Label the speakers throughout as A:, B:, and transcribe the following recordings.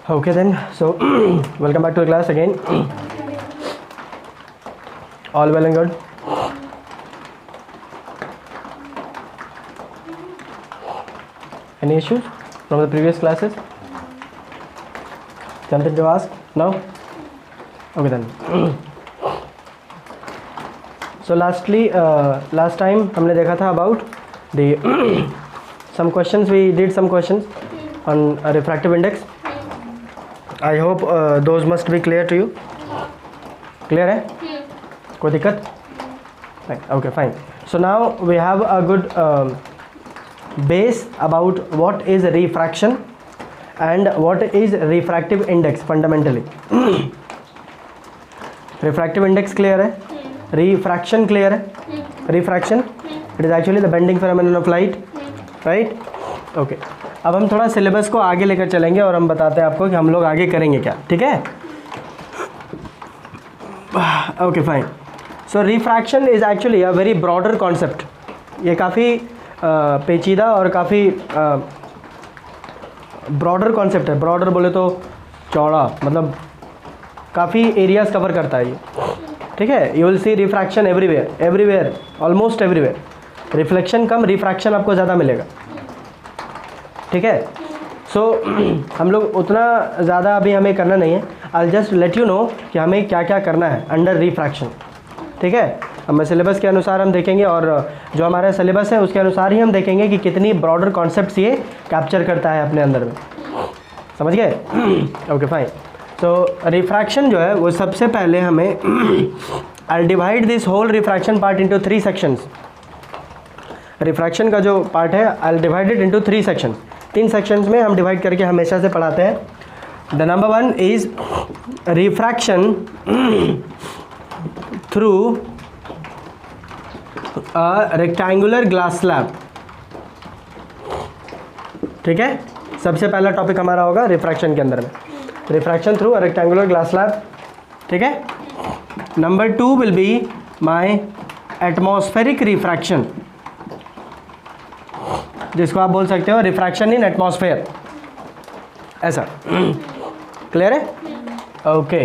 A: Okay then, so welcome back to the class again. All well and good. Any issues from the previous classes? Something to ask? No? Okay then. So last time हमने देखा था about the some questions. We did some questions on a refractive index. I hope those must be clear to you. Clear है? कोई दिक्कत? Okay, fine. So now we have a good base about what is refraction and what is refractive index fundamentally. Refractive index clear है? Refraction clear है? Refraction, it is actually the bending phenomenon of light, right? Okay. अब हम थोड़ा syllabus को आगे लेकर चलेंगे और हम बताते हैं आपको कि हम लोग आगे करेंगे क्या, ठीक है? Okay fine. So refraction is actually a very broader concept. ये काफ़ी पेचीदा और काफ़ी ब्रॉडर कॉन्सेप्ट है. ब्रॉडर बोले तो चौड़ा, मतलब काफ़ी एरियाज कवर करता है ये, ठीक है? You will see refraction everywhere, almost everywhere. Reflection come, refraction आपको ज़्यादा मिलेगा, ठीक है? सो हम लोग उतना ज़्यादा अभी हमें करना नहीं है. I just let you know कि हमें क्या क्या करना है अंडर रिफ्रैक्शन, ठीक है? हमें सिलेबस के अनुसार हम देखेंगे और जो हमारा सिलेबस है उसके अनुसार ही हम देखेंगे कि कितनी ब्रॉडर कॉन्सेप्ट्स ये कैप्चर करता है अपने अंदर में. समझ गए? Okay fine. सो रिफ्रैक्शन जो है वो सबसे पहले हमें I divide this whole refraction part into 3 sections. Refraction का जो पार्ट है I divide it into 3 sections. 3 sections में हम डिवाइड करके हमेशा से पढ़ाते हैं. The number 1 is refraction through a rectangular glass slab, ठीक है? सबसे पहला टॉपिक हमारा होगा रिफ्रैक्शन के अंदर में, refraction through a rectangular glass slab, ठीक है? Number 2 will be my atmospheric refraction, जिसको आप बोल सकते हो रिफ्रैक्शन इन एटमॉस्फेयर, ऐसा. क्लियर है? Okay.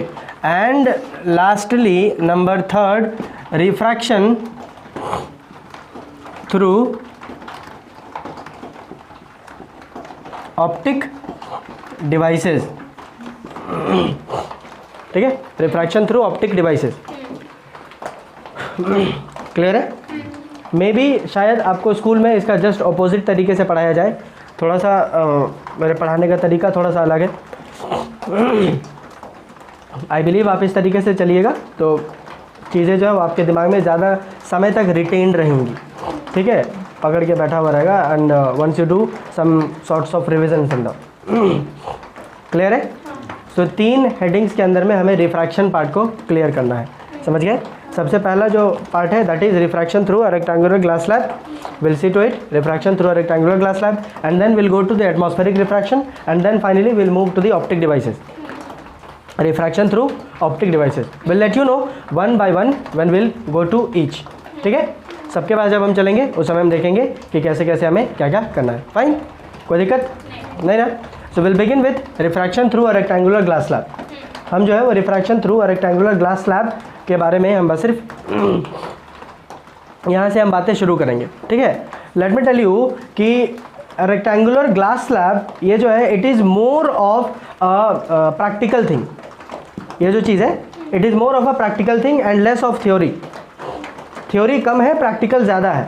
A: And lastly number 3 refraction through optic devices, ठीक है? Refraction through optic devices. Clear है? मे बी शायद आपको स्कूल में इसका जस्ट अपोजिट तरीके से पढ़ाया जाए. थोड़ा सा मेरे पढ़ाने का तरीका थोड़ा सा अलग है. आई बिलीव आप इस तरीके से चलिएगा तो चीज़ें जो है वो आपके दिमाग में ज़्यादा समय तक रिटेन्ड रहेंगी, ठीक है? पकड़ के बैठा हुआ रहेगा. And once you do some sorts of revision in the. Clear है? सो 3 हेडिंग्स के अंदर में हमें रिफ्रैक्शन पार्ट को क्लियर करना है. समझ गए? सबसे पहला जो पार्ट है that is refraction through a rectangular glass slab. Will see to it. Refraction through a rectangular glass slab and then will go to the atmospheric refraction and then finally will move to the optic devices. Refraction through optic devices. Will let you know one by one when will go to each, ठीक है? सबके पास जब हम चलेंगे उस समय हम देखेंगे कि कैसे कैसे हमें क्या क्या करना है. फाइन, कोई दिक्कत नहीं ना? So will begin with refraction through a rectangular glass slab. हम जो है वो refraction through a rectangular glass slab के बारे में हम बस सिर्फ यहाँ से हम बातें शुरू करेंगे, ठीक है? लेट मी टेल यू कि रेक्टेंगुलर ग्लास स्लैब ये जो है it is more of a practical thing. ये जो चीज़ है it is more of a practical thing and less of theory. Theory कम है, प्रैक्टिकल ज़्यादा है.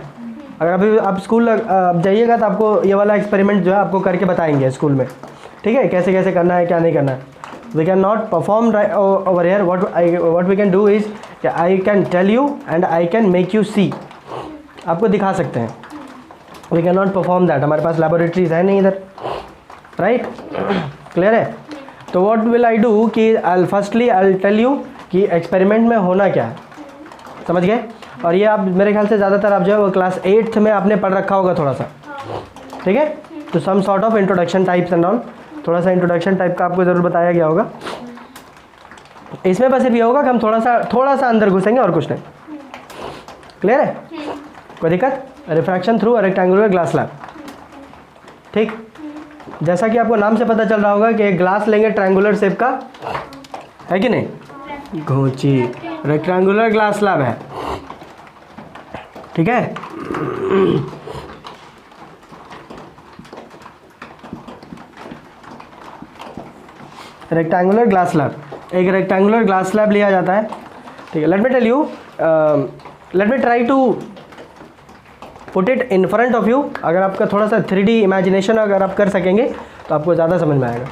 A: अगर अभी आप स्कूल जाइएगा तो आपको ये वाला एक्सपेरिमेंट जो है आपको करके बताएंगे स्कूल में, ठीक है? कैसे कैसे करना है, क्या नहीं करना है. We cannot perform right over here. What we can do is I can tell you and I can make you see. आपको दिखा सकते हैं. We cannot perform that. हमारे पास laboratories है नहीं इधर, right? Clear है? तो what will I do कि I'll tell you कि experiment में होना क्या है. समझ गए? और ये आप मेरे ख्याल से ज़्यादातर आप जो है वो क्लास 8th में आपने पढ़ रखा होगा थोड़ा सा, ठीक है? तो some sort of introduction types and all, थोड़ा सा इंट्रोडक्शन टाइप का आपको ज़रूर बताया गया होगा. इसमें बस ये होगा कि हम थोड़ा सा अंदर घुसेंगे और कुछ नहीं. क्लियर है? कोई दिक्कत? Refraction through a rectangular glass slab, ठीक? जैसा कि आपको नाम से पता चल रहा होगा कि एक ग्लास लेंगे ट्रायंगुलर शेप का, है कि नहीं, घोंची, रेक्टेंगुलर ग्लास स्लैब है, ठीक है। रेक्टेंगुलर ग्लास स्लैब, एक रेक्टेंगुलर ग्लास स्लैब लिया जाता है, ठीक है। Let me tell you, let me try to put it in front of you. अगर आपका थोड़ा सा 3D इमेजिनेशन अगर आप कर सकेंगे तो आपको ज़्यादा समझ में आएगा,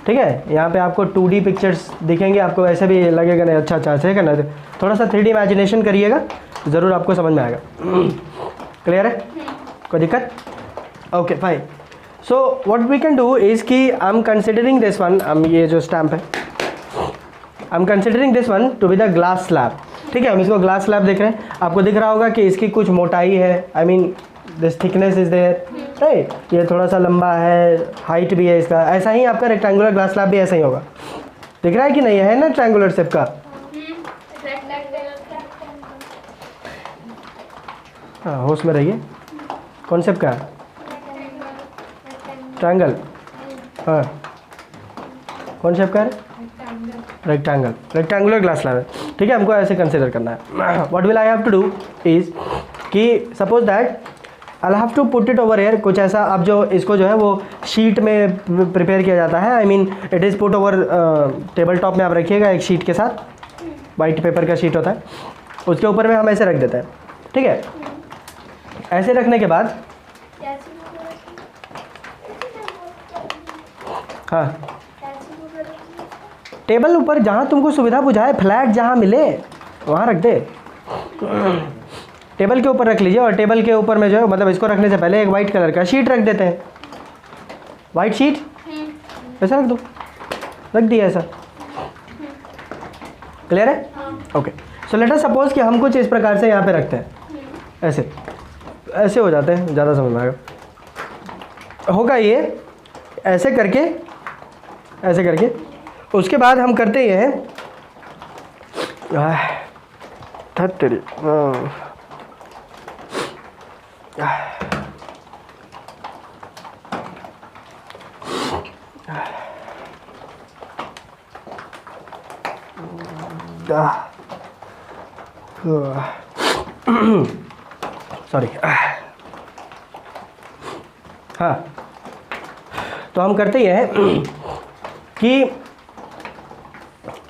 A: ठीक है। यहाँ पे आपको 2D पिक्चर्स दिखेंगे, आपको ऐसे भी लगेगा नहीं अच्छा अच्छा ऐसे करना, थोड़ा सा 3D इमेजिनेशन करिएगा तो ज़रूर आपको समझ में आएगा। क्लियर है, कोई दिक्कत? Okay fine. So what we can do is कि I am considering this one, ये जो स्टैम्प है, I am considering this one to be the glass slab, ठीक है। हम इसको ग्लास स्लैब देख रहे हैं, आपको दिख रहा होगा कि इसकी कुछ मोटाई है, I mean this thickness is there, right. ये थोड़ा सा लंबा है, हाइट भी है इसका, ऐसा ही आपका रेक्टेंगुलर ग्लास स्लैब भी ऐसा ही होगा। दिख रहा है कि नहीं, है ना ट्रायंगुलर शेप का? हाँ होश में रहिए, कौन शेप का है? ट्रायंगल, हाँ कौन शेप का है? रेक्टेंगल, रेक्टेंगुलर ग्लास स्लैब है, ठीक है। हमको ऐसे कंसिडर करना है। What will I have to do is कि suppose that I have to put it over air, कुछ ऐसा। अब जो इसको जो है वो शीट में प्रिपेयर किया जाता है, I mean it is put over table top में आप रखिएगा एक शीट के साथ, वाइट पेपर का शीट होता है, उसके ऊपर में हम ऐसे रख देते हैं, ठीक है। ऐसे रखने के बाद हाँ टेबल ऊपर जहाँ तुमको सुविधा बुझाए, फ्लैट जहाँ मिले वहाँ रख दे, टेबल के ऊपर रख लीजिए। और टेबल के ऊपर में जो है, मतलब इसको रखने से पहले एक वाइट कलर का शीट रख देते हैं, वाइट शीट ऐसा रख दो, रख दिया ऐसा। क्लियर है, okay. So let us suppose कि हम कुछ इस प्रकार से यहाँ पे रखते हैं, ऐसे ऐसे हो जाते हैं, ज़्यादा समझ में आएगा। होगा ये ऐसे करके, ऐसे करके, उसके बाद हम करते ये हैं, तेरी सॉरी, हाँ तो हम करते ये हैं कि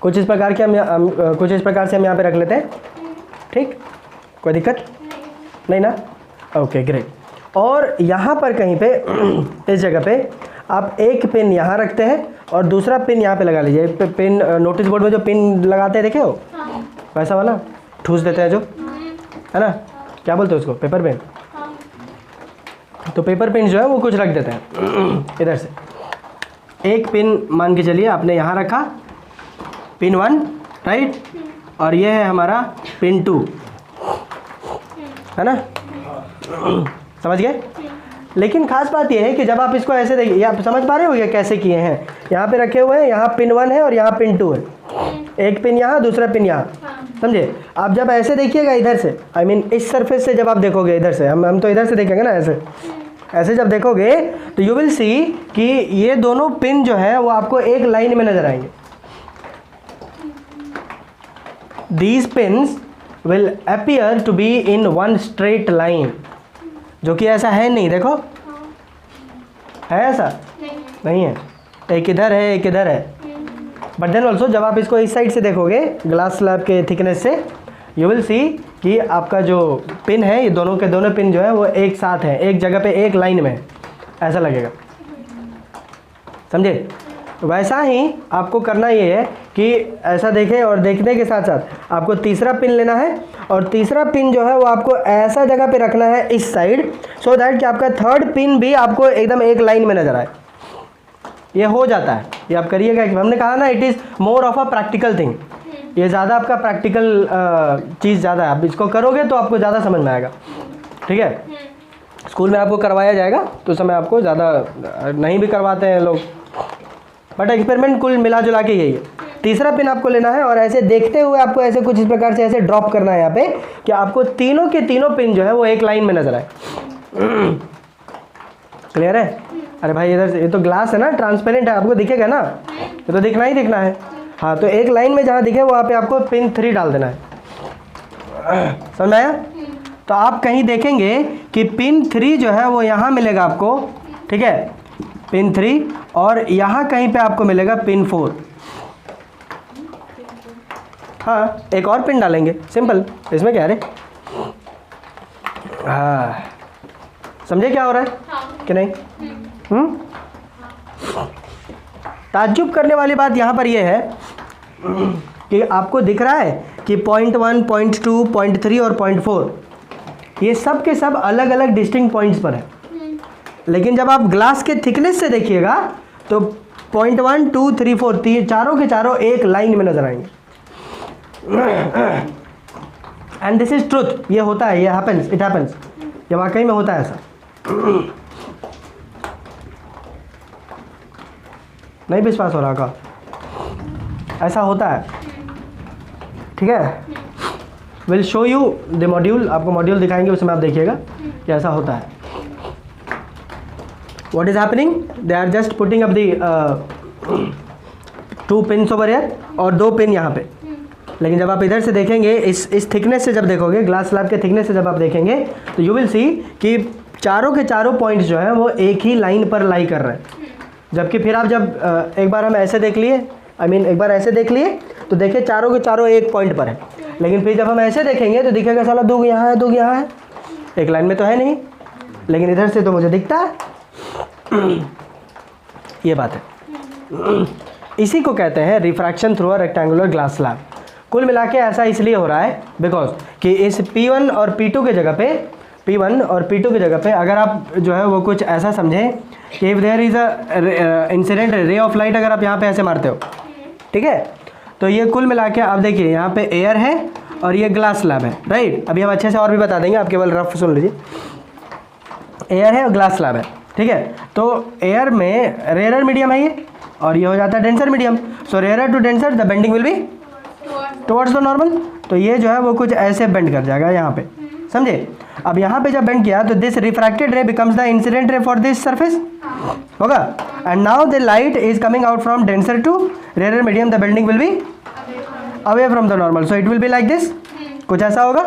A: कुछ इस प्रकार के हम कुछ इस प्रकार से हम यहाँ पे रख लेते हैं, ठीक, कोई दिक्कत नहीं ना, ओके ग्रेट। और यहाँ पर कहीं पे इस जगह पे आप एक पिन यहाँ रखते हैं और दूसरा पिन यहाँ पे लगा लीजिए। पिन नोटिस बोर्ड में जो पिन लगाते हैं देखे हो, वैसा वाला ठूस देते हैं जो, है ना, क्या बोलते हैं उसको, पेपर पिन। तो पेपर पिन जो है वो कुछ रख देते हैं इधर से। एक पिन मान के चलिए आपने यहाँ रखा, पिन 1, राइट, और ये है हमारा पिन 2, है ना, समझ गए। लेकिन खास बात ये है कि जब आप इसको ऐसे देखिए, आप समझ पा रहे हो ये कैसे किए हैं, यहाँ पे रखे हुए हैं, यहाँ पिन 1 है और यहाँ पिन 2 है, एक पिन यहाँ दूसरा पिन यहाँ, समझे। आप जब ऐसे देखिएगा इधर से, आई मीन इस सरफेस से जब आप देखोगे इधर से, हम तो इधर से देखेंगे ना, ऐसे ऐसे जब देखोगे तो यू विल सी कि ये दोनों पिन जो है वो आपको एक लाइन में नजर आएंगे। These pins will appear to be in one straight line, जो कि ऐसा है नहीं, देखो है ऐसा नहीं है, एक इधर है एक इधर है। बट देन ऑल्सो जब आप इसको इस साइड से देखोगे ग्लास स्लैब के थिकनेस से, यू विल सी कि आपका जो पिन है, ये दोनों के दोनों पिन जो है वो एक साथ है, एक जगह पे एक लाइन में, ऐसा लगेगा, समझे। वैसा ही आपको करना ये है कि ऐसा देखें, और देखने के साथ साथ आपको तीसरा पिन लेना है, और तीसरा पिन जो है वो आपको ऐसा जगह पे रखना है इस साइड, सो दैट कि आपका थर्ड पिन भी आपको एकदम एक लाइन में नजर आए। ये हो जाता है, ये आप करिएगा। हमने कहा ना, it is more of a practical thing, ये ज़्यादा आपका प्रैक्टिकल चीज़ ज़्यादा है। आप इसको करोगे तो आपको ज़्यादा समझ में आएगा, ठीक है। स्कूल में आपको करवाया जाएगा तो उस समय आपको ज़्यादा नहीं भी करवाते हैं लोग, बट एक्सपेरिमेंट कुल मिला जुला के यही है। तीसरा पिन आपको लेना है और ऐसे देखते हुए आपको ऐसे कुछ इस प्रकार से ऐसे ड्रॉप करना है यहाँ पे, कि आपको तीनों के तीनों पिन जो है वो एक लाइन में नजर आए। क्लियर है, अरे भाई इधर से, ये तो ग्लास है ना, ट्रांसपेरेंट है, आपको दिखेगा ना, ये तो दिखना ही दिखना है। हाँ तो एक लाइन में जहाँ दिखे वहाँ पे आपको पिन 3 डाल देना है, समझ में आया? तो आप कहीं देखेंगे कि पिन 3 जो है वो यहाँ मिलेगा आपको, ठीक है, पिन 3, और यहाँ कहीं पे आपको मिलेगा पिन 4। हाँ एक और पिन डालेंगे, सिंपल, इसमें क्या है रे? हाँ समझे क्या हो रहा है कि नहीं? ताज्जुब करने वाली बात यहाँ पर यह है कि आपको दिख रहा है कि 0.1, 0.2, 0.3 और 0.4 ये सब के सब अलग अलग डिस्टिंक्ट पॉइंट्स पर है, लेकिन जब आप ग्लास के थिकनेस से देखिएगा तो 0.1, 2, 3, 4 चारों के चारों एक लाइन में नजर आएंगे। एंड दिस इज ट्रुथ, ये होता है, ये हैपेंस, इट हैपेंस, ये वाकई में होता है ऐसा। नहीं विश्वास हो रहा का, ऐसा होता है, ठीक है। Will show you the module, आपको मॉड्यूल दिखाएंगे, उसमें आप देखिएगा कि ऐसा होता है। What is happening, they are just putting up the 2 pins over here और 2 पिन यहाँ पे, लेकिन जब आप इधर से देखेंगे, इस थिकनेस से जब देखोगे, ग्लास स्लैब के थिकनेस से जब आप देखेंगे तो यू विल सी कि चारों के चारों पॉइंट्स जो हैं वो एक ही लाइन पर लाई कर रहे हैं। जबकि फिर आप जब एक बार हम ऐसे देख लिए, एक बार ऐसे देख लिए तो देखिए चारों के चारों एक पॉइंट पर है, लेकिन फिर जब हम ऐसे देखेंगे तो दिखेगा साला 2 यहाँ है, 2 यहाँ है, एक लाइन में तो है नहीं, लेकिन इधर से तो मुझे दिखता है। ये बात है, इसी को कहते हैं refraction through a rectangular glass slab. कुल मिला के ऐसा इसलिए हो रहा है बिकॉज कि इस P1 और P2 के जगह पे, P1 और P2 की जगह पे अगर आप जो है वो कुछ ऐसा समझें कि if there is a incident ray of light, अगर आप यहाँ पे ऐसे मारते हो, ठीक है, तो ये कुल मिला के आप देखिए यहाँ पे एयर है और ये ग्लास स्लैब है, राइट। अभी हम अच्छे से और भी बता देंगे, आप केवल रफ सुन लीजिए। एयर है और ग्लास स्लैब है, ठीक है। तो एयर में रेयर मीडियम है ये, और ये हो जाता है denser medium. So rare to denser the bending will be towards the normal. तो ये जो है वो कुछ ऐसे बेंड कर जाएगा यहाँ पे, समझे। अब यहाँ पे जब बेंड किया तो this refracted ray becomes the incident ray for this surface, होगा। And now the light is coming out from denser to rare medium, the bending will be away from the normal, so it will be like this, कुछ ऐसा होगा।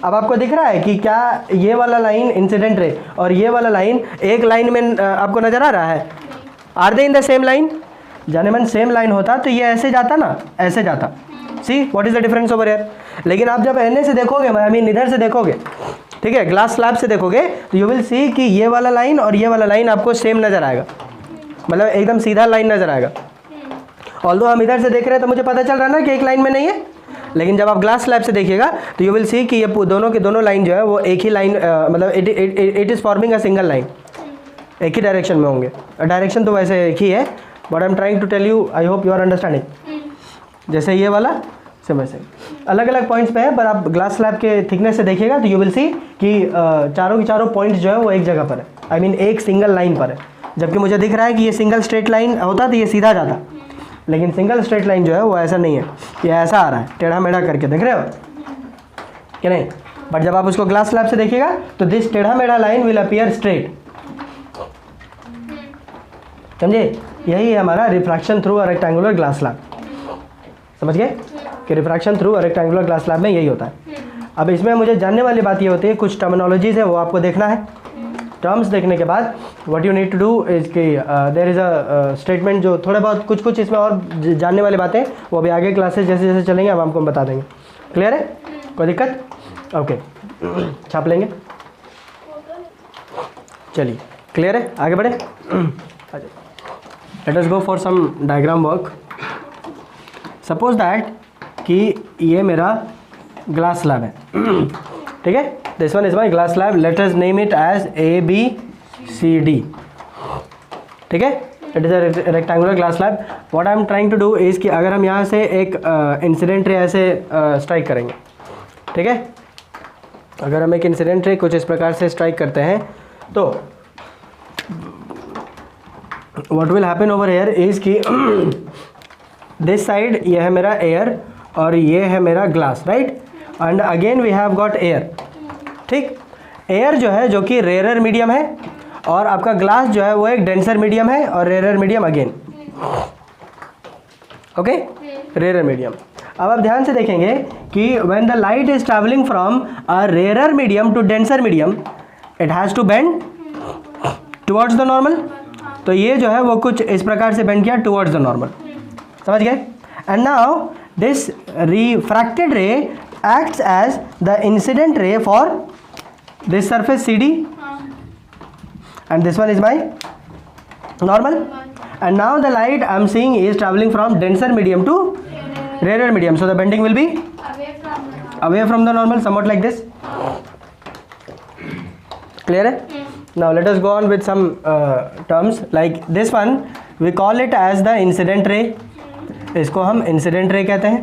A: अब आपको दिख रहा है कि क्या ये वाला लाइन इंसिडेंट रे और ये वाला लाइन एक लाइन में आपको नजर आ रहा है? Are they in the same line? जाने मन सेम लाइन होता तो ये ऐसे जाता ना, ऐसे जाता। See what is the difference over here. लेकिन आप जब एने से देखोगे, इधर से देखोगे, ठीक है, ग्लास स्लैब से देखोगे, तो यू विल सी कि ये वाला लाइन और ये वाला लाइन आपको सेम नजर आएगा, मतलब एकदम सीधा लाइन नजर आएगा। ऑल्दो हम इधर से देख रहे हैं तो मुझे पता चल रहा है ना कि एक लाइन में नहीं है, लेकिन जब आप ग्लास स्लैब से देखिएगा तो यू विल सी कि ये दोनों के दोनों लाइन जो है वो एक ही लाइन, मतलब it is forming a single line, एक ही डायरेक्शन में होंगे। डायरेक्शन तो वैसे एक ही है, but I am trying to tell you, I hope you are understanding. जैसे ये वाला सेम वैसे अलग अलग पॉइंट्स पे है, पर आप ग्लास स्लैब के थिकनेस से देखिएगा तो यू विल सी कि चारों के चारों पॉइंट्स जो है वो एक जगह पर है, एक सिंगल लाइन पर है। जबकि मुझे दिख रहा है कि ये सिंगल स्ट्रेट लाइन होता तो ये सीधा जाता, लेकिन सिंगल स्ट्रेट लाइन जो है वो ऐसा नहीं है, ये ऐसा आ रहा है टेढ़ा मेढ़ा करके, देख रहे हो कि नहीं। बट जब आप उसको ग्लास स्लैब से देखिएगा तो दिस टेढ़ा मेढ़ा लाइन विल अपीयर स्ट्रेट, समझे। यही है हमारा refraction through a rectangular glass slab, समझ गए कि refraction through a rectangular glass slab में यही होता है। अब इसमें मुझे जानने वाली बात ये होती है, कुछ टर्मिनोलॉजीज है वो आपको देखना है। टर्म्स देखने के बाद what you need to do is कि देयर इज़ अ स्टेटमेंट, जो थोड़ा बहुत कुछ इसमें और जानने वाली बातें वो अभी आगे क्लासेस जैसे जैसे चलेंगे अब हमको बता देंगे। क्लियर है, कोई दिक्कत? ओके, छाप लेंगे, चलिए क्लियर है, आगे बढ़े। Let us go for some diagram work. Suppose that कि ये मेरा ग्लास स्लैब है, ठीक है, this one is my glass slab, let us name it as ABCD, ठीक है, it is a rectangular glass slab. What I am trying to do is कि अगर हम यहाँ से एक इंसिडेंट रे ऐसे स्ट्राइक करेंगे, ठीक है, अगर हम एक इंसिडेंट रे कुछ इस प्रकार से स्ट्राइक करते हैं तो what will happen over here is कि दिस साइड ये है मेरा एयर और ये है मेरा glass, right, and again we have got air, ठीक। एयर जो है जो कि रेयर मीडियम है और आपका ग्लास जो है वो एक डेंसर मीडियम है और rare medium again, okay, rare medium. अब आप ध्यान से देखेंगे कि when the light is travelling from a rare medium to denser medium it has to bend towards the normal. तो ये जो है वो कुछ इस प्रकार से बेंड किया टुवर्ड्स द नॉर्मल, समझ गए। एंड नाउ दिस रिफ्रैक्टेड रे acts as the incident ray for this surface CD, and this one is my normal. And now the light I am seeing is traveling from denser medium to rarer medium, so the bending will be away from the normal, somewhat like this. Clear hai? Now let us go on with some terms like this one. We call it as the incident ray. इसको हम incident ray कहते हैं,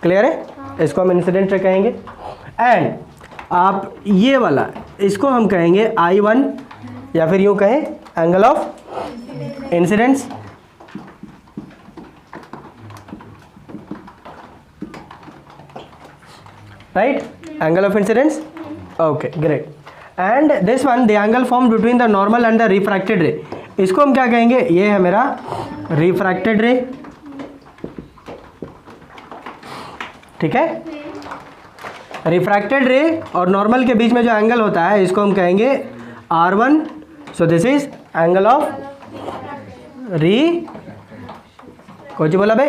A: clear है, इसको हम incident ray कहेंगे। And आप ये वाला इसको हम कहेंगे I1 या फिर यूँ कहें angle of incidence, right, angle of incidence, okay great. And this one the angle form between the normal and the refracted रे, इसको हम क्या कहेंगे, ये है मेरा रिफ्रैक्टेड रे, ठीक है। रिफ्रैक्टेड रे और नॉर्मल के बीच में जो एंगल होता है इसको हम कहेंगे R1, so this is angle of कौन सी बोला बे,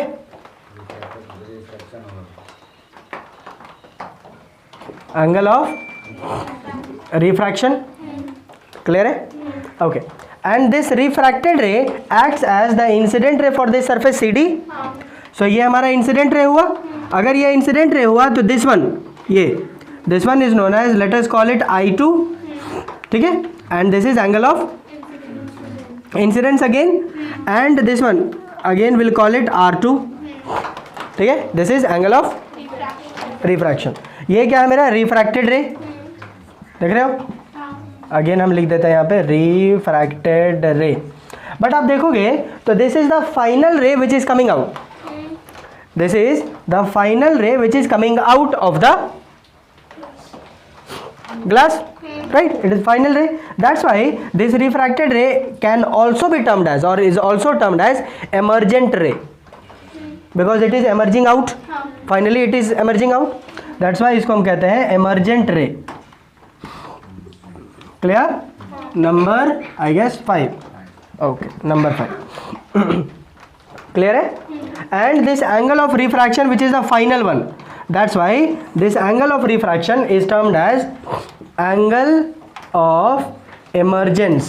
A: एंगल ऑफ रिफ्रैक्शन, क्लियर है, okay. And this refracted ray acts as the incident ray for this surface CD। So ये हमारा इंसिडेंट रे हुआ। अगर ये इंसिडेंट रे हुआ तो दिस वन, ये this one is known as, let us call it I2, ठीक है। And this is angle of incidence again, and this one again will call it R2, ठीक है। This is angle of refraction. ये क्या है मेरा refracted रे, देख रहे हो, अगेन हम लिख देते हैं यहाँ पे रिफ्रैक्टेड रे। बट आप देखोगे तो दिस इज द फाइनल रे which is coming out, this is the final ray which is coming out of the glass, right, it is final ray. That's why this refracted ray can also be termed as, or is also termed as, emergent ray, because it is emerging out, finally it is emerging out, that's why इसको हम कहते हैं emergent ray, clear, number I guess 5, okay, number 5 clear है। And this angle of refraction which is the final one, that's why this angle of refraction is termed as angle of emergence।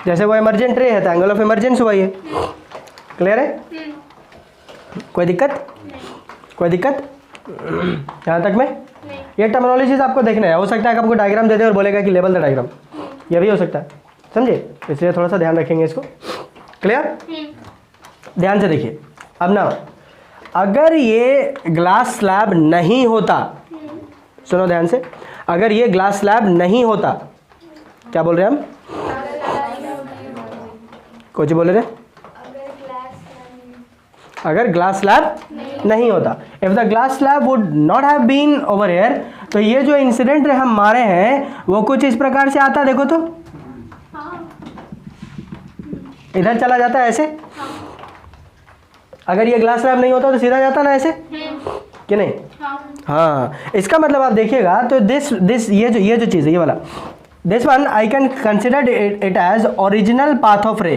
A: जैसे वो emergent ray है तो angle of emergence हुआ ये, clear है, कोई दिक्कत, कोई दिक्कत यहाँ तक में। ये टर्मिनोलॉजीज आपको देखना है, हो सकता है कि आपको डायग्राम दे दे और बोलेगा कि लेबल द डायग्राम, ये भी हो सकता है, समझे, इसलिए थोड़ा सा ध्यान रखेंगे इसको, क्लियर। ध्यान से देखिए अब ना, अगर ये ग्लास स्लैब नहीं होता, सुनो ध्यान से, अगर ये ग्लास स्लैब नहीं होता, क्या बोल रहे हैं हम, कुछ बोल रहे, अगर ग्लास स्लैब नहीं होता, if the glass slab would not have been over here, तो ये जो इंसिडेंट रे हम मारे हैं वो कुछ इस प्रकार से आता, देखो तो इधर चला जाता है ऐसे, अगर ये ग्लास स्लैब नहीं होता तो सीधा जाता ना ऐसे, कि नहीं, हाँ। इसका मतलब आप देखिएगा तो दिस ये जो चीज़ है, ये वाला, this one I can consider it as original path of ray,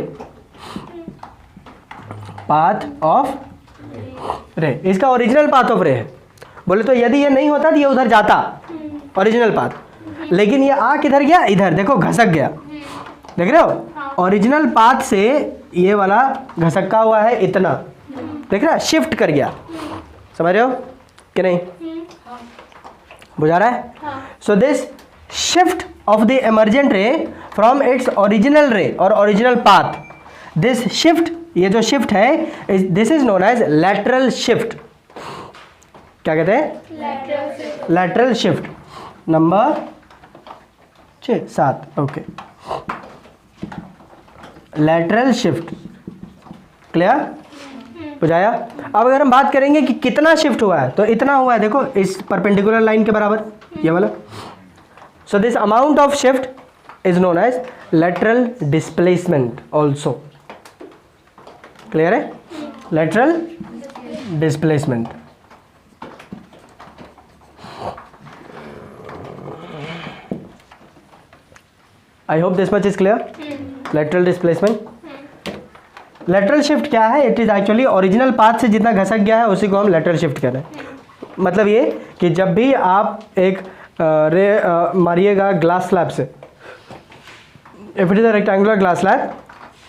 A: path of ray, इसका ओरिजिनल पाथ ऑफ रे है। बोले तो यदि ये नहीं होता तो ये उधर जाता, ओरिजिनल पाथ, लेकिन ये आ किधर गया, इधर देखो घसक गया, देख रहे हो, ओरिजिनल पाथ से ये वाला घसका हुआ है इतना, देख रहा है, शिफ्ट कर गया, समझ रहे हो कि नहीं, बुझा रहा है। So this shift of the emergent रे फ्रॉम इट्स ओरिजिनल रे और ओरिजिनल पाथ, दिस शिफ्ट, ये जो शिफ्ट है this is known as lateral shift, क्या कहते हैं, lateral shift, number 6-7, okay, lateral shift, clear, बुझाया। अब अगर हम बात करेंगे कि कितना शिफ्ट हुआ है तो इतना हुआ है, देखो इस परपेंडिकुलर लाइन के बराबर, ये वाला So this amount of shift is known as lateral displacement also. Clear है? Lateral displacement. I hope this much is clear. Lateral displacement. Lateral shift क्या है? It is actually original path से जितना घसक गया है उसी को हम lateral shift कह रहे हैं. मतलब ये कि जब भी आप एक रे मारिएगा ग्लास स्लैब से, if it is a rectangular glass slab,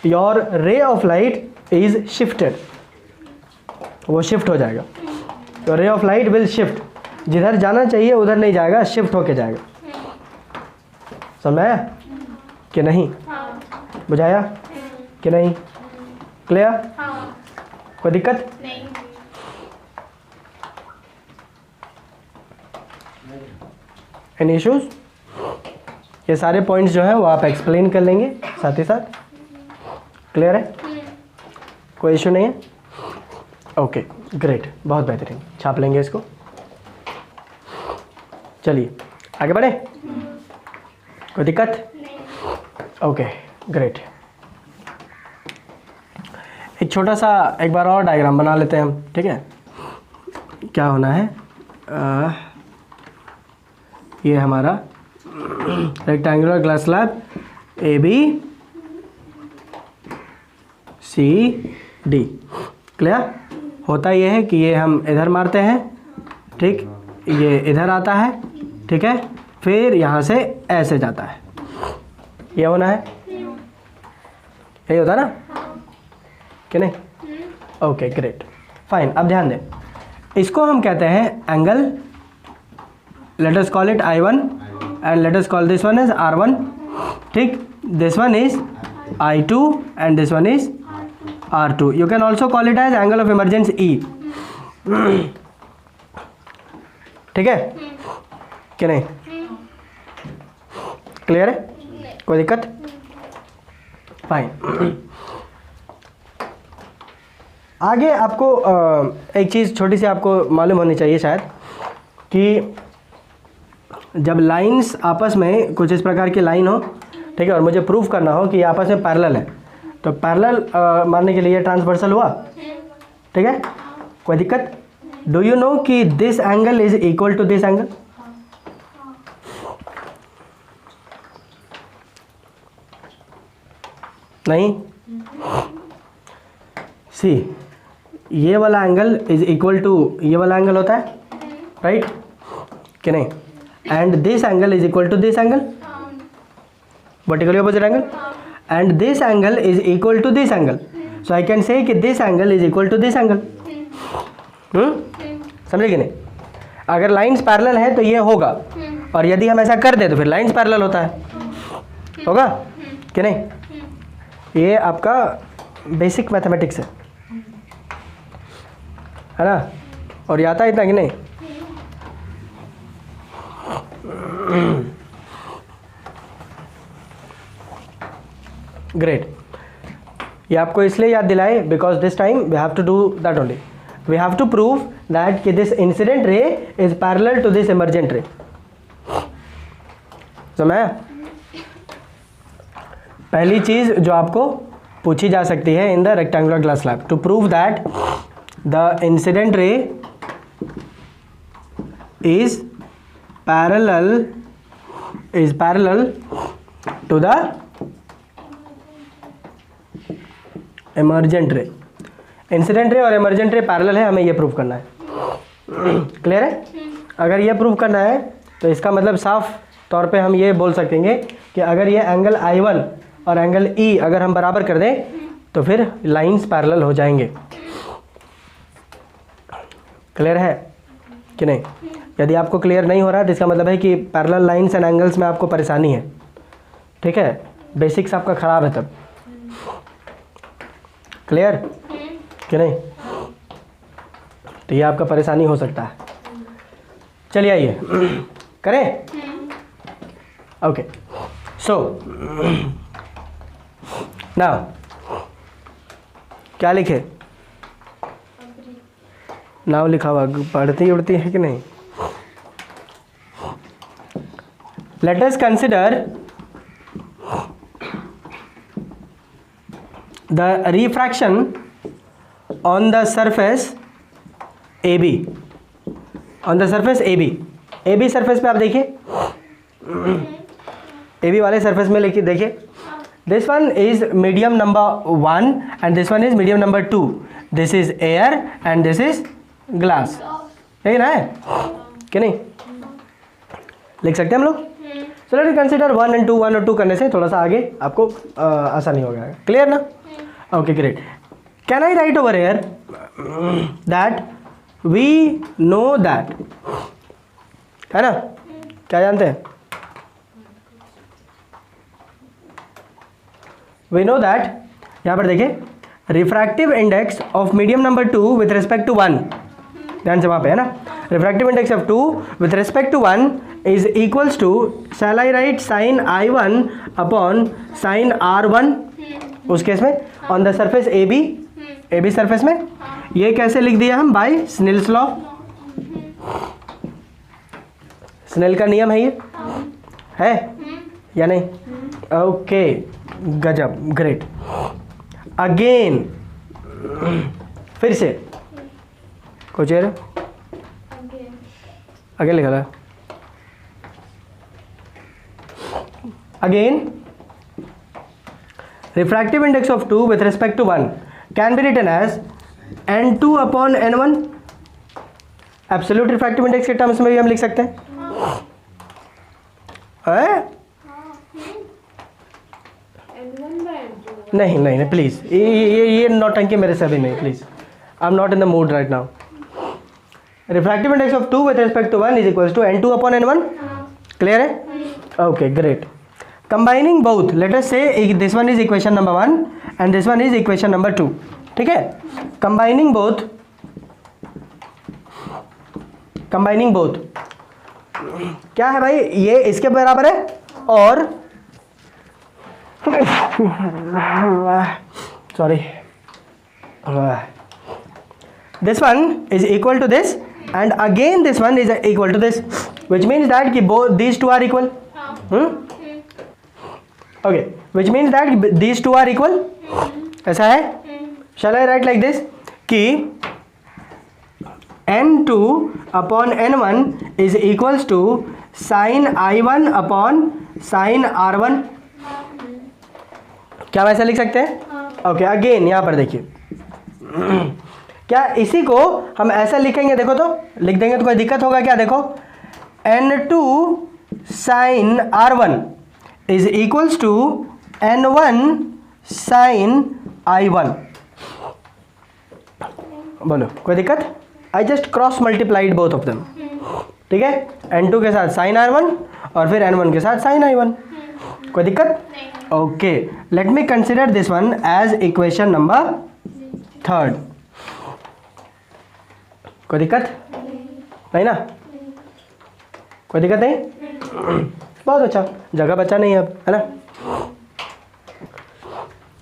A: your रे ऑफ लाइट इज शिफ्टेड, वो शिफ्ट हो जाएगा. तो रे ऑफ लाइट विल शिफ्ट, जिधर जाना चाहिए उधर नहीं जाएगा, शिफ्ट होके जाएगा. समझ आया कि नहीं? बुझाया कि नहीं? क्लियर? कोई दिक्कत
B: नहीं.
A: Any issues? ये सारे पॉइंट्स जो है वो आप एक्सप्लेन कर लेंगे साथ ही साथ. क्लियर है? कोई इशू नहीं है? ओके ग्रेट, बहुत बेहतरीन. छाप लेंगे इसको. चलिए आगे बढ़े. कोई दिक्कत? Okay great. एक छोटा सा एक बार और डायग्राम बना लेते हैं हम. ठीक है, क्या होना है, ये हमारा rectangular glass slab A B C D. Clear? होता ये है कि ये हम इधर मारते हैं, ठीक, ये इधर आता है, ठीक है, फिर यहाँ से ऐसे जाता है. ये होना है, यही होता ना कि नहीं? Okay great fine. अब ध्यान दें, इसको हम कहते हैं angle. Let us call it I1 and let us call this one as R1. ठीक, this one is I2 and this one is R2. You can also call it as angle of emergence E. ठीक है कि नहीं? Clear है? कोई दिक्कत? Fine. आगे आपको एक चीज़ छोटी सी आपको मालूम होनी चाहिए शायद, कि जब लाइंस आपस में कुछ इस प्रकार की लाइन हो, ठीक है, और मुझे प्रूफ करना हो कि ये आपस में पैरेलल है, तो पैरेलल मानने के लिए ट्रांसवर्सल हुआ. ठीक है, कोई दिक्कत? डू यू नो कि this angle is equal to this angle? नहीं? सी, ये वाला एंगल इज इक्वल टू ये वाला एंगल होता है, राइट कि नहीं? And this angle is equal to this angle, vertically opposite angle, and this angle is equal to this angle. So I can say कि this angle is equal to this angle. समझे कि नहीं? अगर lines parallel है तो ये होगा, और यदि हम ऐसा कर दे तो फिर लाइंस पैरेलल होता है, होगा कि नहीं? ये आपका बेसिक मैथमेटिक्स है ना, और ये आता है इतना कि नहीं? ग्रेट. ये आपको इसलिए याद दिलाए because this time we have to do that only. We have to prove that कि this incident ray is parallel to this emergent ray. समझ? पहली चीज जो आपको पूछी जा सकती है in the rectangular glass slab, to prove that the incident ray is parallel to the emergent ray. Incident ray और इमर्जेंट रे पैरेलल है, हमें ये प्रूव करना है. क्लियर है? अगर ये प्रूव करना है तो इसका मतलब साफ तौर पे हम ये बोल सकेंगे कि अगर ये एंगल I1 और एंगल E अगर हम बराबर कर दें तो फिर लाइंस पैरेलल हो जाएंगे. क्लियर है कि नहीं? यदि आपको क्लियर नहीं हो रहा है तो इसका मतलब है कि पैरेलल लाइंस एंड एंगल्स में आपको परेशानी है. ठीक है, बेसिक्स आपका ख़राब है तब. क्लियर कि नहीं? तो ये आपका परेशानी हो सकता है. चलिए आइए करें. ओके, सो नाउ क्या लिखे? नाउ लिखा हुआ, पढ़ती उड़ती है कि नहीं? Let us consider the refraction on the surface AB, on the surface AB surface पे आप देखिए, AB वाले सरफेस में लेके देखिए, this one is medium number 1 and this one is medium number 2, this is air and this is glass, यही ना है कि नहीं? लिख सकते हैं हम लोग। सो लेट कंसीडर 1 and 2, 1 और 2 करने से थोड़ा सा आगे आपको आसानी हो जाएगा। क्लियर ना? Okay great. Can I write over here that we know that, है ना? क्या जानते हैं? वी नो दैट, यहाँ पर देखिए, refractive index of medium number 2 with respect to 1, ध्यान से वहाँ पे है ना, refractive index of 2 with respect to 1 is equals to, shall I write sine I1 upon sine R1 उस केस में on the surface AB surface में। ये कैसे लिख दिया हम? बाय स्नेल्स लॉ, स्नेल का नियम है ये, है या नहीं? ओके गजब, ग्रेट। अगेन, फिर से कुछ अगेन लिखा था। Again, refractive index of 2 with respect to 1 can be written as N2 upon N1। Absolute refractive index के टर्म्स में भी हम लिख सकते हैं। नहीं नहीं नहीं प्लीज, ये नौटंकी मेरे से अभी नहीं, please, I am not in the mood right now. Refractive index of 2 with respect to 1 is equals to N2 upon N1। Clear है? Okay great. Combining both, let us say this one is equation number 1 and this one is equation number 2, ठीक है? Combining both क्या है भाई? ये इसके बराबर है और sorry, this one is equal to this and again this one is equal to this, which means that कि both these two are equal. Okay, which means that these two are equal, ऐसा है। Shall I write like this कि N2 upon N1 is equals to sine I1 upon sine R1। क्या वैसा लिख सकते हैं? Okay again यहाँ पर देखिए, क्या इसी को हम ऐसा लिखेंगे? देखो तो लिख देंगे तो कोई दिक्कत होगा क्या? देखो, N2 sine R1 is equals to N1 sine I1। बोलो कोई दिक्कत? I just cross multiplied both of them, ठीक है? N2 के साथ साइन R1 और फिर N1 के साथ साइन I1। कोई दिक्कत? Okay, let me consider this one as equation number 3। कोई दिक्कत नहीं ना? कोई दिक्कत नहीं? बहुत अच्छा, जगह बचा नहीं अब, है ना?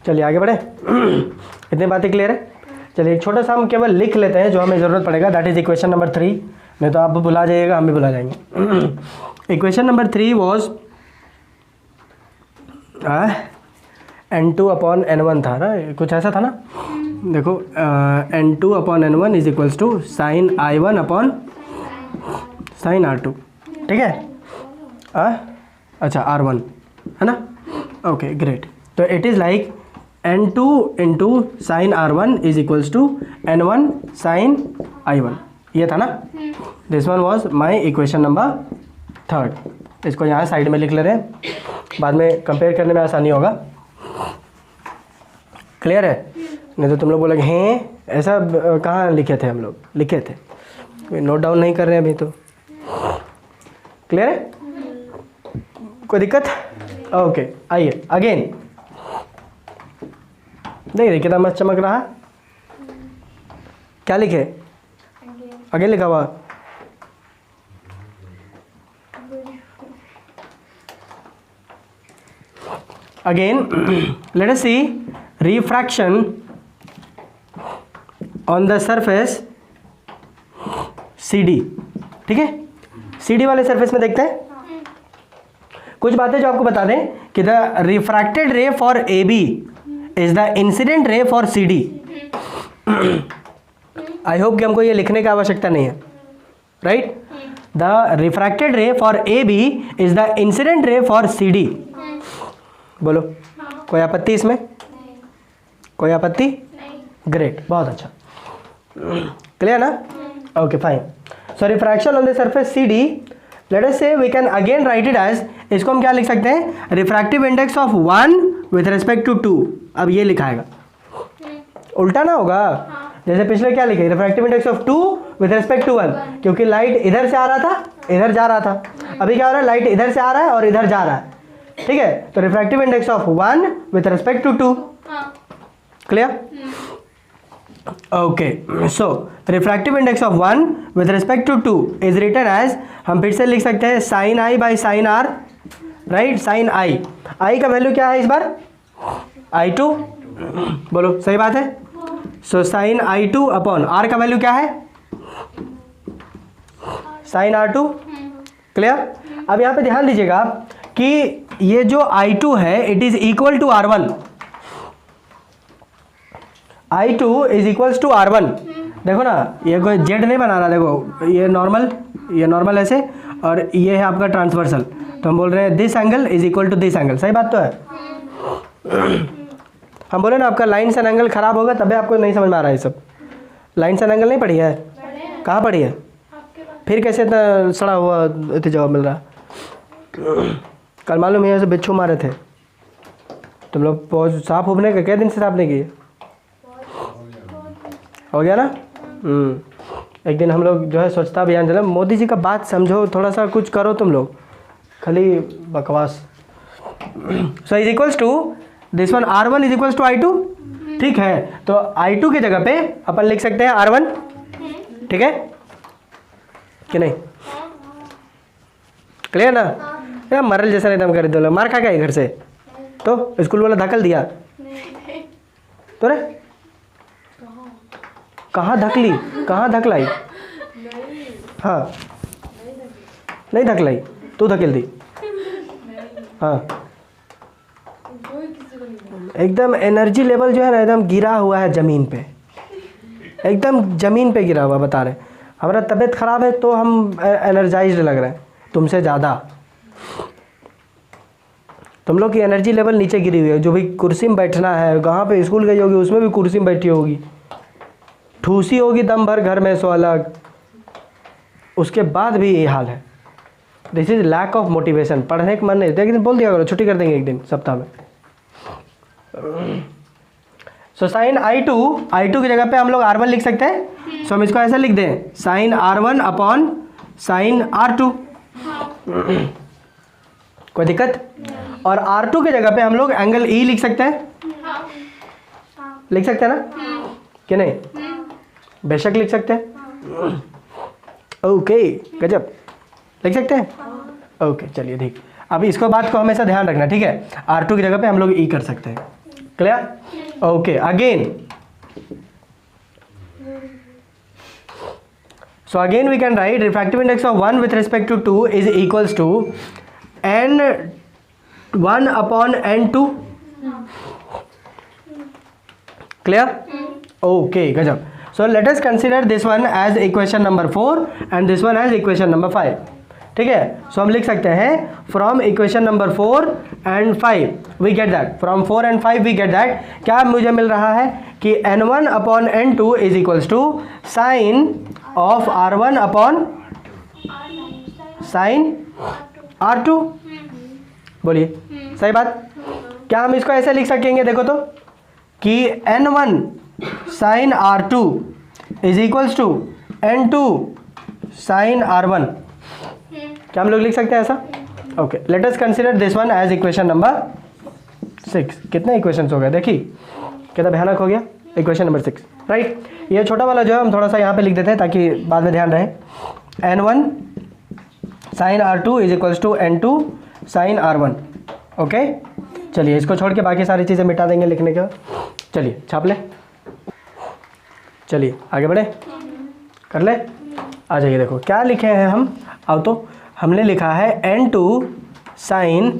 A: चलिए आगे बढ़े। इतनी बातें क्लियर है? चलिए एक छोटा सा हम केवल लिख लेते हैं जो हमें ज़रूरत पड़ेगा, दैट इज इक्वेशन नंबर 3। नहीं तो आप भी भुला जाइएगा, हम भी भुला जाएंगे। Equation number 3 was N2 upon N1 था ना, कुछ ऐसा था ना? देखो, N2 upon N1 is equals to sine I1 upon sine R2, ठीक है? अच्छा R1 है ना? Okay great. तो it is like N2 into sine R1 is equals to N1 sine I1, ये था ना? This one was my equation number 3। इसको यहाँ साइड में लिख ले रहे हैं, बाद में कंपेयर करने में आसानी होगा। क्लियर है? नहीं तो तुम लोग बोलोगे हैं ऐसा कहाँ लिखे थे? हम लोग लिखे थे, कोई नोट डाउन नहीं कर रहे हैं अभी तो। क्लियर है? कोई दिक्कत? ओके आइए अगेन, देखिए कितना मस्त चमक रहा। क्या लिखे? अगेन लिखा हुआ। Again let us see refraction on the surface CD, ठीक है? CD वाले सरफेस में देखते हैं कुछ बातें जो आपको बता दें कि the refracted ray for A B is the incident ray for C D. I hope कि हमको ये लिखने की आवश्यकता नहीं है, right. The refracted ray for A B is the incident ray for C D. बोलो, कोई आपत्ति इसमें? कोई आपत्ति? ग्रेट, बहुत अच्छा, क्लियर ना? Okay fine. So refraction on the surface C D, let us say we can again write it as, इसको हम क्या लिख सकते हैं? Refractive index of 1 with respect to 2। अब ये लिखाएगा, उल्टा ना होगा। जैसे पिछले क्या लिखे? Refractive index of 2 with respect to 1, क्योंकि लाइट इधर से आ रहा था, इधर जा रहा था। अभी क्या हो रहा है? लाइट इधर से आ रहा है और इधर जा रहा है, ठीक है। तो refractive index of 1 with respect to 2, clear? Okay, so refractive index of 1 with respect to 2 is written as, हम फिर से लिख सकते हैं sine I by sine R, right. Sine I, I का वैल्यू क्या है इस बार? I2, बोलो सही बात है। So sine I2 upon r का वैल्यू क्या है? Sine R2, clear? अब यहाँ पे ध्यान दीजिएगा कि ये जो I2 है it is equal to R1। I2 is equals to R1। देखो ना, ये कोई जेड नहीं बना रहा, देखो ये नॉर्मल ऐसे, और ये है आपका ट्रांसवर्सल। तो हम बोल रहे हैं this angle is equal to this angle, सही बात तो है। हम बोले ना आपका लाइन्स एंड एंगल खराब होगा, तभी आपको नहीं समझ में आ रहा है ये सब। लाइन्स एंड एंगल नहीं पढ़ी है? कहाँ पढ़ी है? फिर कैसे इतना सड़ा हुआ इतने जवाब मिल रहा? कल मालूम है से बिच्छू मारे थे तुम लोग, बहुत साफ उबने का क्या दिन से साफ नहीं किए? हो गया ना? एक दिन हम लोग जो है स्वच्छता अभियान चला, मोदी जी का बात समझो, थोड़ा सा कुछ करो तुम लोग, खाली बकवास। So is equals to this one, R1 is equals to I2, ठीक है। तो I2 की जगह पे अपन लिख सकते हैं R1, ठीक है कि नहीं? क्लियर ना? यार मरल जैसा एकदम कर दो, मार खा गया घर से तो स्कूल वाला धकल दिया तो रे, कहाँ धकली, कहाँ धकलाई? हाँ नहीं धकलाई, तू धकेल दी। हाँ एकदम एनर्जी लेवल जो है ना एकदम गिरा हुआ है ज़मीन पे, एकदम ज़मीन पे गिरा हुआ। बता रहे हमारा तबीयत ख़राब है तो हम एनर्जाइज्ड लग रहे हैं तुमसे ज़्यादा। तुम लोग की एनर्जी लेवल नीचे गिरी हुई है। जो भी कुर्सी में बैठना है, कहाँ पे स्कूल गई होगी उसमें भी कुर्सी में बैठी होगी, ठूसी होगी दम भर घर में सो अलग, उसके बाद भी ये हाल है। This is lack of motivation. पढ़ने का मन नहीं, एक दिन बोल दिया करो छुट्टी कर देंगे एक दिन सप्ताह में। सो साइन I2 की जगह पे हम लोग R1 लिख सकते हैं। सो हम इसको ऐसा लिख दें, sign R1 upon sine R2। कोई दिक्कत? और R2 की जगह पे हम लोग एंगल E लिख सकते हैं, लिख सकते हैं ना कि नहीं? बेशक लिख सकते हैं। ओके गजब, लिख सकते हैं। ओके चलिए ठीक। अब इसको बात को हमेशा ध्यान रखना, ठीक है? R2 की जगह पे हम लोग E कर सकते हैं, clear? Okay again, so again we can write refractive index of 1 with respect to 2 is equals to n1 upon n2, clear? Okay gajab. So let us consider this one as equation number 4 and this one as equation number 5, ठीक है? सो हम लिख सकते हैं from equation number 4 and 5 we get that, from 4 and 5 we get that, क्या मुझे मिल रहा है कि n1 upon n2 is equals to sine of R1 upon sine R2। बोलिए सही बात? क्या हम इसको ऐसे लिख सकेंगे? देखो तो कि n1 sine R2 is equals to n2 sine R1। क्या हम लोग लिख सकते हैं ऐसा? Okay let us consider this one as equation number 6। कितने इक्वेशंस हो गए देखिए, कितना भयानक हो गया। Equation number 6, right? ये छोटा वाला जो है हम थोड़ा सा यहाँ पे लिख देते हैं ताकि बाद में ध्यान रहे। n1 sine R2 is equals to n2 sine R1। Okay चलिए इसको छोड़ के बाकी सारी चीज़ें मिटा देंगे लिखने के। चलिए छाप ले, चलिए आगे बढ़े, कर ले। आ जाइए, देखो क्या लिखे हैं हम। अब तो हमने लिखा है n2 sign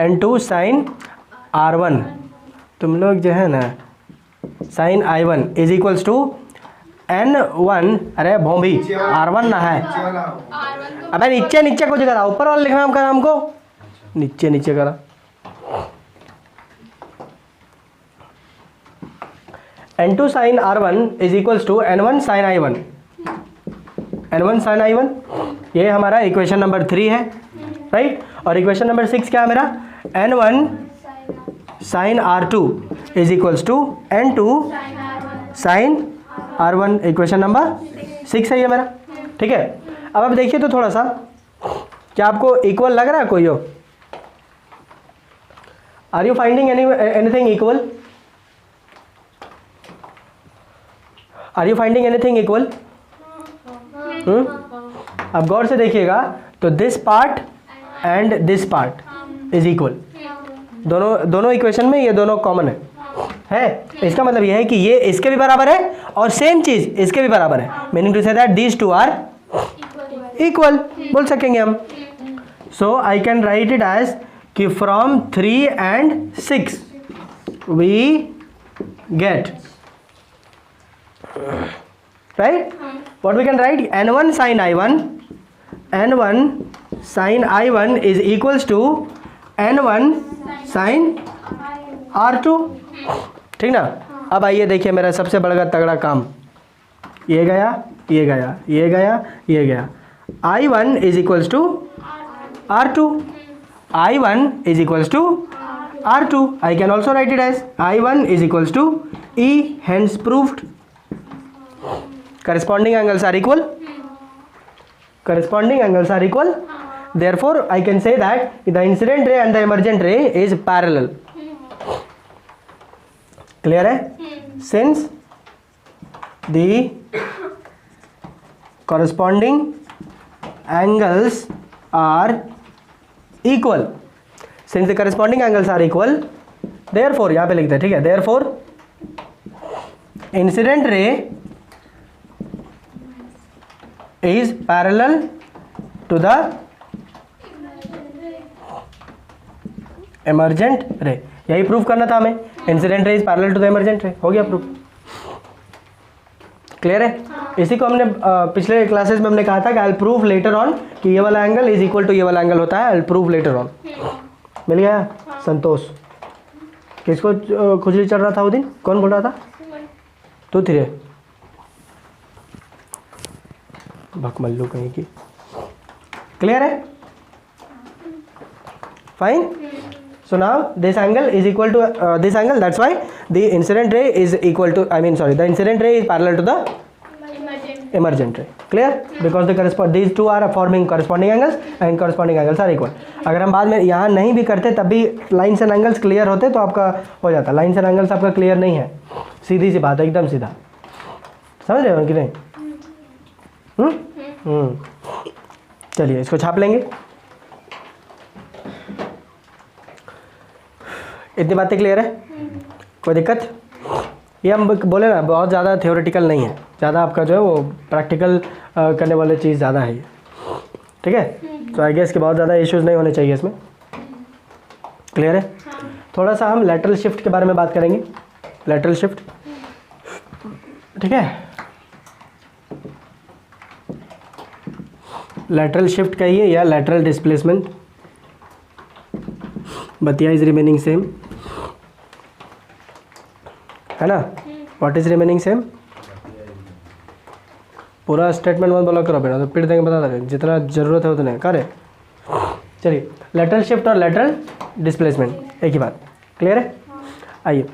A: N2 sine R1, तुम लोग जो है ना sign I1 is equals to N1, अरे भोंभी R1 ना है, अबे नीचे नीचे कुछ करा, ऊपर वाला लिखना हमका हमको, नीचे नीचे करा। N2 sine R1 is equals to N1 sine I1, N1 sine I1, ये हमारा इक्वेशन नंबर 3 है, राइट। और इक्वेशन नंबर 6 क्या है मेरा, N1 sine R2 is equals to N2 sine R1, equation number 6 है ये मेरा, ठीक है। अब आप देखिए तो थोड़ा सा, क्या आपको इक्वल लग रहा है कोई हो? Are you finding anything equal? Are you finding anything equal? अब गौर से देखिएगा तो this part and this part is equal, दोनों इक्वेशन में ये दोनों कॉमन है। इसका मतलब यह है कि ये इसके भी बराबर है और सेम चीज इसके भी बराबर है, meaning to say that these two are equal, बोल सकेंगे हम। So I can write it as कि from 3 and 6 we get, right, what we can write, N1 sin I1, N1 sin I1 is equals to N1 sin R2, ठीक ना। अब आइए देखिए मेरा सबसे बड़ा तगड़ा काम, ये गया ये गया ये गया ये गया, I1 is equals to R2, I1 is equals to R2, I can also write it as I1 is equals to E, hence proved. Corresponding angles are equal. Corresponding angles are equal. Therefore, I can say that the incident ray and the emergent ray is parallel. Clear है? Since the corresponding angles are equal. Since the corresponding angles are equal, therefore यहाँ पे लिखते हैं, ठीक है। Therefore, incident ray is parallel to the emergent ray, यही proof करना था हमें, incident ray is parallel to the emergent ray, हो गया प्रूफ। क्लियर है? इसी को हमने पिछले क्लासेस में हमने कहा था कि आई प्रूव लेटर ऑन कि ये वाला एंगल इज इक्वल टू ये वाला एंगल होता है, आई प्रूव लेटर ऑन। मिल गया संतोष? किसको खुजली चल रहा था वो दिन, कौन बोल रहा था? तू थी रे भकमल्लू कहीं की। क्लियर है? Fine. So now this angle is equal to this angle, that's why the incident ray is equal to, the incident ray is parallel to the emergent ray. Clear? Because these two are forming corresponding angles and corresponding angles are equal. अगर हम बाद में यहाँ नहीं भी करते तब भी लाइन्स एंड एंगल्स क्लियर होते तो आपका हो जाता। लाइन्स एंड एंगल्स आपका क्लियर नहीं है, सीधी सी बात है, एकदम सीधा। समझ रहे हो कि नहीं? चलिए इसको छाप लेंगे। इतनी बातें क्लियर है? कोई दिक्कत? ये हम बोले ना बहुत ज़्यादा थ्योरेटिकल नहीं है, ज़्यादा आपका जो है वो प्रैक्टिकल करने वाली चीज़ ज़्यादा है ये, ठीक है। तो आई गेस कि बहुत ज़्यादा इश्यूज़ नहीं होने चाहिए इसमें। क्लियर है? थोड़ा सा हम लैटरल शिफ्ट के बारे में बात करेंगे। लैटरल शिफ्ट, ठीक है। लैटरल शिफ्ट कहिए या लैटरल डिस्प्लेसमेंट, बतिया इज रिमेनिंग सेम, है ना? What is remaining same? पूरा स्टेटमेंट मत बोला करो बेटा, तो पीट देंगे, बता देंगे जितना ज़रूरत है उतने करे। चलिए लैटरल शिफ्ट और लैटरल डिस्प्लेसमेंट एक ही बात। क्लियर है? आइए,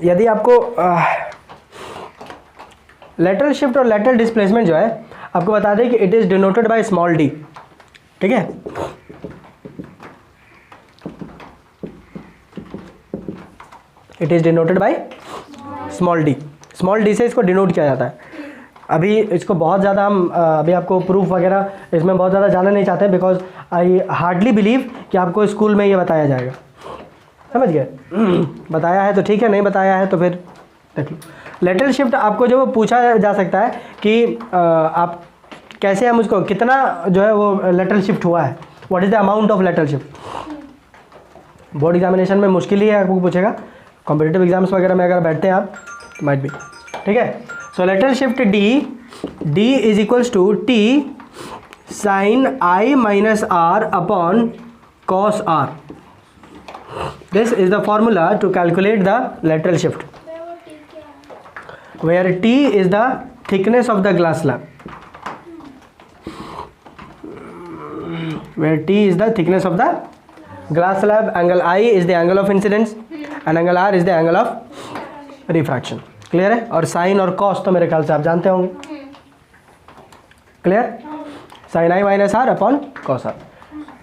A: यदि आपको लैटरल शिफ्ट और लैटरल डिस्प्लेसमेंट जो है आपको बता दें कि it is denoted by small D, ठीक है। It is denoted by small D. Small D से इसको डिनोट किया जाता है। अभी इसको बहुत ज़्यादा हम अभी आपको प्रूफ वगैरह इसमें बहुत ज़्यादा जाना नहीं चाहते, बिकॉज आई हार्डली बिलीव कि आपको स्कूल में ये बताया जाएगा। समझ गए? बताया है तो ठीक है, नहीं बताया है तो फिर देख लो। लैटरल शिफ्ट आपको जो पूछा जा सकता है कि आप कैसे हम उसको कितना जो है वो लेटरल शिफ्ट हुआ है, what is the amount of lateral shift. Board examination में मुश्किल ही है, आपको पूछेगा, कॉम्पिटिटिव एग्जाम्स वगैरह में अगर बैठते हैं आप माइट बी, ठीक है। So lateral shift D is equals to T sine I minus are upon cos R. This is the formula to calculate the lateral shift, where T is the thickness of the glass slab, where T is the thickness of the glass slab, angle I is the angle of incidence and angle R is the angle of refraction। Clear है। और sign और cos तो मेरे ख्याल से आप जानते होंगे, clear. Sine I minus are upon cos r,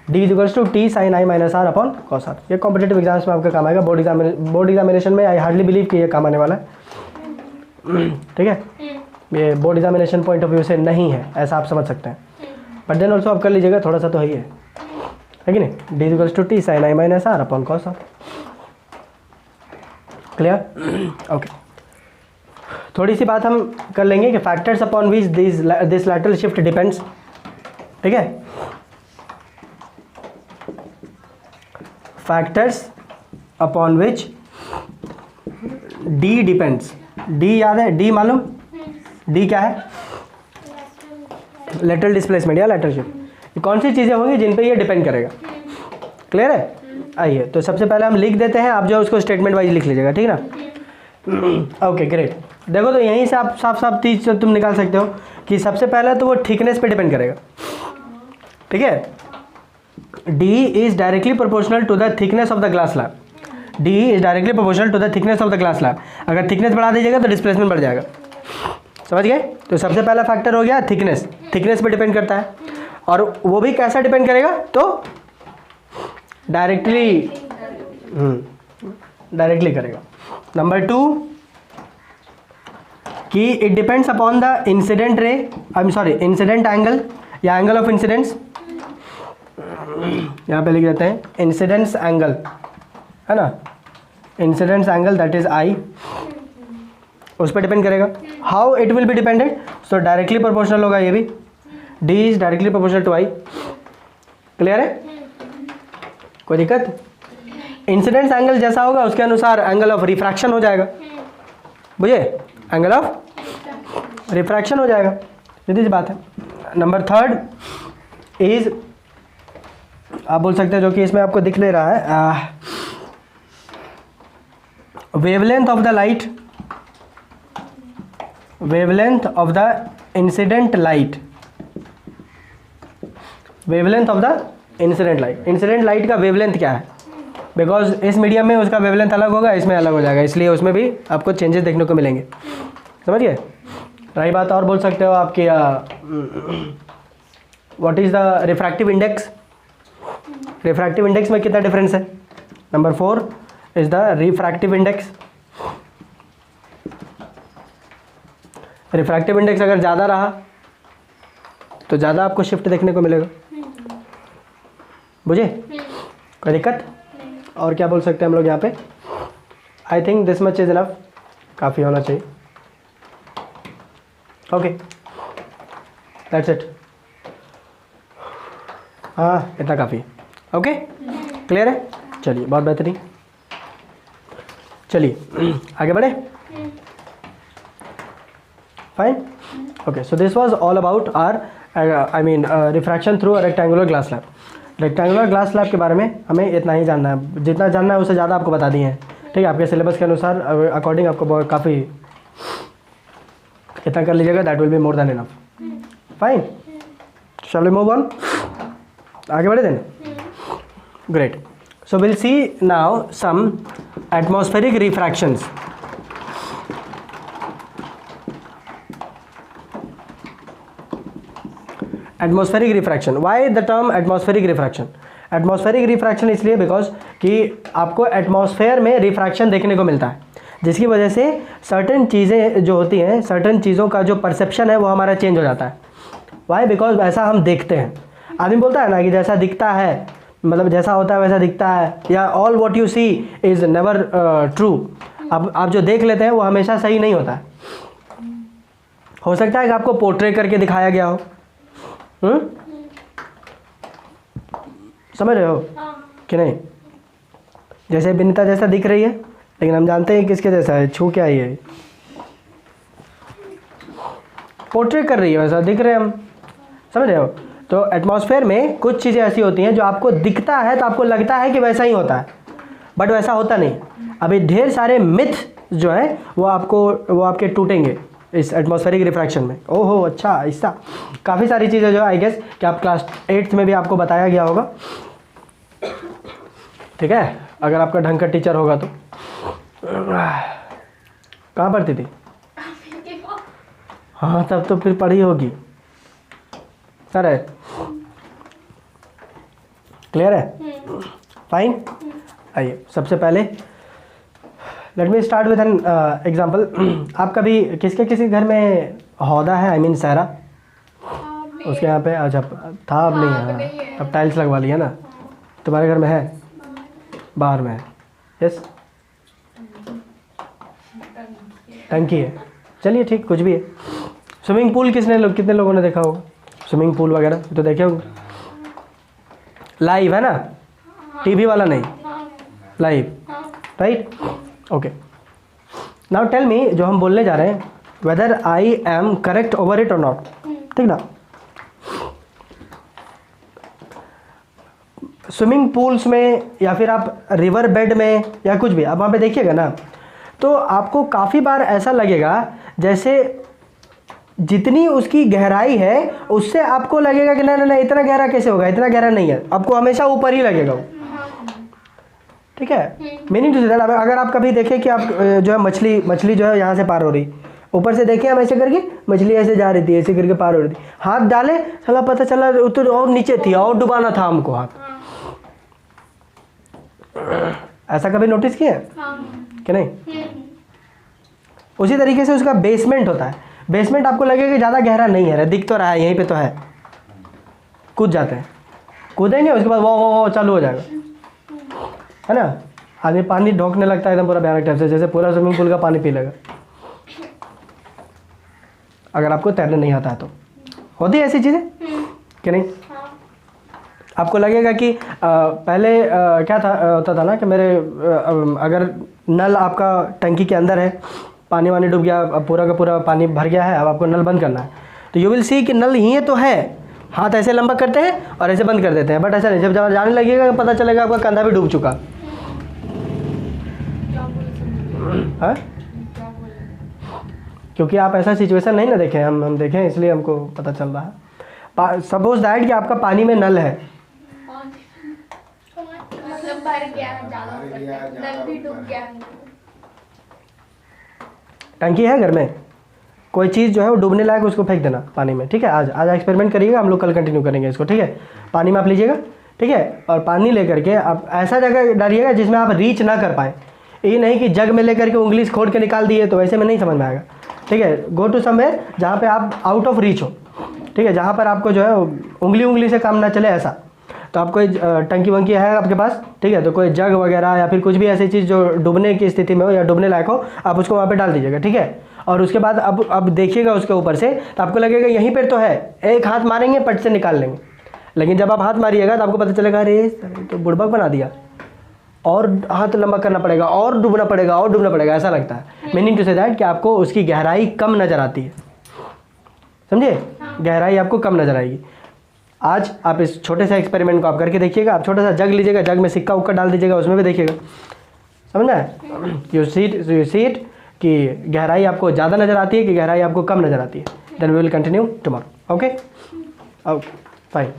A: d is equals to T sine I minus are upon cos r. ये कॉम्पिटेटिव एग्जाम्स में आपका काम आएगा, बोर्ड एग्जामिनेशन में आई हार्डली बिलीव कि ये काम आने वाला है, ठीक है। ये board examination point of view से नहीं है, ऐसा आप समझ सकते हैं, बट देन ऑल्सो आप कर लीजिएगा, थोड़ा सा तो है ही है कि नहीं। D equals to T sine I minus are upon cos r, clear, okay. थोड़ी सी बात हम कर लेंगे कि factors upon which this lateral shift depends, ठीक है। Factors upon which d depends, d याद है, डी मालूम, डी क्या है, लेटरल डिस्प्लेसमेंट या लेटरल शिफ्ट। कौन सी चीज़ें होंगी जिन पे ये डिपेंड करेगा, क्लियर है। आइए तो सबसे पहले हम लिख देते हैं, आप जो उसको स्टेटमेंट वाइज लिख लीजिएगा, ठीक है ना। Okay great. देखो तो यहीं से आप साफ साफ चीज तुम निकाल सकते हो कि सबसे पहले तो वो थिकनेस पे डिपेंड करेगा, ठीक है। D is directly proportional to the thickness of the glass slab, d is directly proportional to the thickness of the glass slab. अगर थिकनेस बढ़ा दीजिएगा तो डिस्प्लेसमेंट बढ़ जाएगा, समझ गए। तो सबसे पहला फैक्टर हो गया थिकनेस, थिकनेस पे डिपेंड करता है, और वो भी कैसा डिपेंड करेगा, तो डायरेक्टली करेगा। नंबर 2 कि it depends upon the incident ray, I am sorry incident angle या एंगल ऑफ इंसिडेंस, यहाँ पे लिख देते हैं इंसिडेंस एंगल, है ना, incidence angle that is i, उस पर डिपेंड करेगा। How it will be dependent, so directly proportional होगा ये भी, d is directly proportional to i, clear है, कोई दिक्कत। इंसिडेंस एंगल जैसा होगा उसके अनुसार एंगल ऑफ रिफ्रैक्शन हो जाएगा, बुझे, एंगल ऑफ रिफ्रैक्शन हो जाएगा, सीधी सी बात है। नंबर 3 इज, आप बोल सकते हैं जो कि इसमें आपको दिख ले रहा है, wavelength of the light, wavelength of the incident light, wavelength of the incident light. Incident light का वेवलेंथ क्या है, बिकॉज इस मीडियम में उसका वेवलेंथ अलग होगा, इसमें अलग हो जाएगा, इसलिए उसमें भी आपको चेंजेस देखने को मिलेंगे, समझिए। रही बात और बोल सकते हो आपकी what is the refractive index, refractive index में कितना डिफरेंस है। Number 4 is the refractive index. Refractive index अगर ज़्यादा रहा तो ज़्यादा आपको शिफ्ट देखने को मिलेगा, बुझे, कोई दिक्कत। और क्या बोल सकते हैं हम लोग यहाँ पे, I think this much is enough, काफ़ी होना चाहिए, ओके दैट्स इट, हाँ इतना काफ़ी है, ओके क्लियर है। चलिए बहुत बेहतरीन, चलिए आगे बढ़े, fine, okay. So this was all about are I mean refraction through rectangular glass slab. Rectangular glass slab के बारे में हमें इतना ही जानना है, जितना जानना है उससे ज़्यादा आपको बता दिए हैं, ठीक है। आपके सिलेबस के अनुसार अकॉर्डिंग आपको काफ़ी इतना कर लीजिएगा, that will be more than enough, fine. Shall we move on, आगे बढ़े then, great. So will see now some atmospheric refractions. Atmospheric refraction, why the term atmospheric refraction. Atmospheric refraction इसलिए बिकॉज कि आपको एटमॉस्फेयर में refraction देखने को मिलता है, जिसकी वजह से सर्टेन चीज़ें जो होती हैं, सर्टेन चीज़ों का जो परसेप्शन है वो हमारा चेंज हो जाता है। वाई, बिकॉज ऐसा हम देखते हैं। आदमी बोलता है ना कि जैसा दिखता है, मतलब जैसा होता है वैसा दिखता है, या all what you see is never true. अब आप जो देख लेते हैं वो हमेशा सही नहीं होता है। हो सकता है कि आपको पोर्ट्रे करके दिखाया गया हो, समझ रहे हो कि नहीं? जैसे विनीता जैसा दिख रही है, लेकिन हम जानते हैं किसके जैसा है, छू क्या है, पोर्ट्रेट कर रही है वैसा दिख रहे हैं हम, समझ रहे हो? तो एटमॉस्फेयर में कुछ चीज़ें ऐसी होती हैं जो आपको दिखता है तो आपको लगता है कि वैसा ही होता है, बट वैसा होता नहीं। अभी ढेर सारे मिथ जो है वो आपके टूटेंगे इस एटमॉस्फेरिक रिफ्रैक्शन में। ओहो अच्छा, ऐसा काफ़ी सारी चीज़ें जो है आई गेस कि आप क्लास 8th में भी आपको बताया गया होगा, ठीक है, अगर आपका ढंग का टीचर होगा तो। कहाँ पढ़ती थी? हाँ तब तो फिर पढ़ी होगी। सर है, क्लियर है, फाइन। आइए सबसे पहले let me start with an example. आप कभी किसी घर में हौदा है, आई मीन सहरा? उसके यहाँ पे अच्छा था, अब नहीं है, अब टाइल्स लगवा लिया ना? तुम्हारे घर में है? बाहर में है? यस, टंकी है, चलिए ठीक, कुछ भी है। स्विमिंग पूल कितने लोगों ने देखा होगा? स्विमिंग पूल वगैरह तो देखे होंगे, लाइव है ना, टीवी वाला नहीं, live, right? Okay, now tell me, जो हम बोलने जा रहे हैं, whether I am correct over it और नॉट, ठीक ना? स्विमिंग पूल्स में या फिर आप रिवर बेड में या कुछ भी आप वहाँ पे देखिएगा ना, तो आपको काफ़ी बार ऐसा लगेगा जैसे जितनी उसकी गहराई है उससे आपको लगेगा कि ना इतना गहरा कैसे होगा, इतना गहरा नहीं है, आपको हमेशा ऊपर ही लगेगा वो, ठीक है? मीनिंग टू से दैट, अगर आप कभी देखें कि आप जो है मछली जो है यहाँ से पार हो रही, ऊपर से देखिए हम ऐसे करके मछली ऐसे जा रही थी, ऐसे करके पार हो रही थी, हाथ डाले चला पता चला उतर और नीचे थी और डुबाना था हमको हाथ। ऐसा कभी नोटिस किया कि नहीं? उसी तरीके से उसका बेसमेंट होता है, बेसमेंट आपको लगेगा कि ज़्यादा गहरा नहीं है, दिख तो रहा है यहीं पे तो है, कूद जाते हैं, कूदेंगे उसके बाद वो चालू हो जाएगा, है ना? आदमी पानी ढोकने लगता है एकदम पूरा भयानक टाइप से, जैसे पूरा स्विमिंग पूल का पानी पी लेगा, अगर आपको तैरने नहीं आता है तो। होती है ऐसी चीज़ें कि नहीं? आपको लगेगा कि पहले क्या होता था ना कि मेरे अगर नल आपका टंकी के अंदर है, पानी वानी डूब गया, अब पूरा का पूरा पानी भर गया है, अब आपको नल बंद करना है, तो यू विल सी कि नल ही तो है, हाथ ऐसे लंबा करते हैं और ऐसे बंद कर देते हैं, बट ऐसा नहीं, जब जाने लगेगा पता चलेगा आपका कंधा भी डूब चुका। हाँ, क्योंकि आप ऐसा सिचुएशन नहीं ना देखें, हम देखें इसलिए हमको पता चल रहा है। सपोज दैट कि आपका पानी में नल है, टंकी है घर में, कोई चीज़ जो है वो डूबने लायक उसको फेंक देना पानी में, ठीक है? आज एक्सपेरिमेंट करिएगा, हम लोग कल कंटिन्यू करेंगे इसको, ठीक है? पानी में आप लीजिएगा, ठीक है, और पानी लेकर के आप ऐसा जगह डालिएगा जिसमें आप रीच ना कर पाएँ। ये नहीं कि जग में लेकर के उंगली खोद के निकाल दिए, तो वैसे में नहीं समझ में आएगा, ठीक है? गो टू समवेयर जहाँ पे आप आउट ऑफ रीच हो, ठीक है, जहाँ पर आपको जो है उंगली से काम ना चले ऐसा। तो आप कोई टंकी वंकी है आपके पास, ठीक है, तो कोई जग वगैरह या फिर कुछ भी ऐसी चीज़ जो डूबने की स्थिति में हो या डूबने लायक हो, आप उसको वहाँ पे डाल दीजिएगा, ठीक है? और उसके बाद अब देखिएगा उसके ऊपर से, तो आपको लगेगा यहीं पर तो है, एक हाथ मारेंगे पट से निकाल लेंगे, लेकिन जब आप हाथ मारिएगा तो आपको पता चलेगा अरे तो बुड़बक बना दिया, और हाथ लंबा करना पड़ेगा और डूबना पड़ेगा और डूबना पड़ेगा, ऐसा लगता है। मीनिंग टू से दैट कि आपको उसकी गहराई कम नज़र आती है, समझे? गहराई आपको कम नज़र आएगी। आज आप इस छोटे से एक्सपेरिमेंट को आप करके देखिएगा, आप छोटा सा जग लीजिएगा, जग में सिक्का उक्का डाल दीजिएगा, उसमें भी देखिएगा, समझना है? यू सी इट कि गहराई आपको ज़्यादा नज़र आती है कि गहराई आपको कम नज़र आती है। Then we will continue tomorrow, okay? Fine.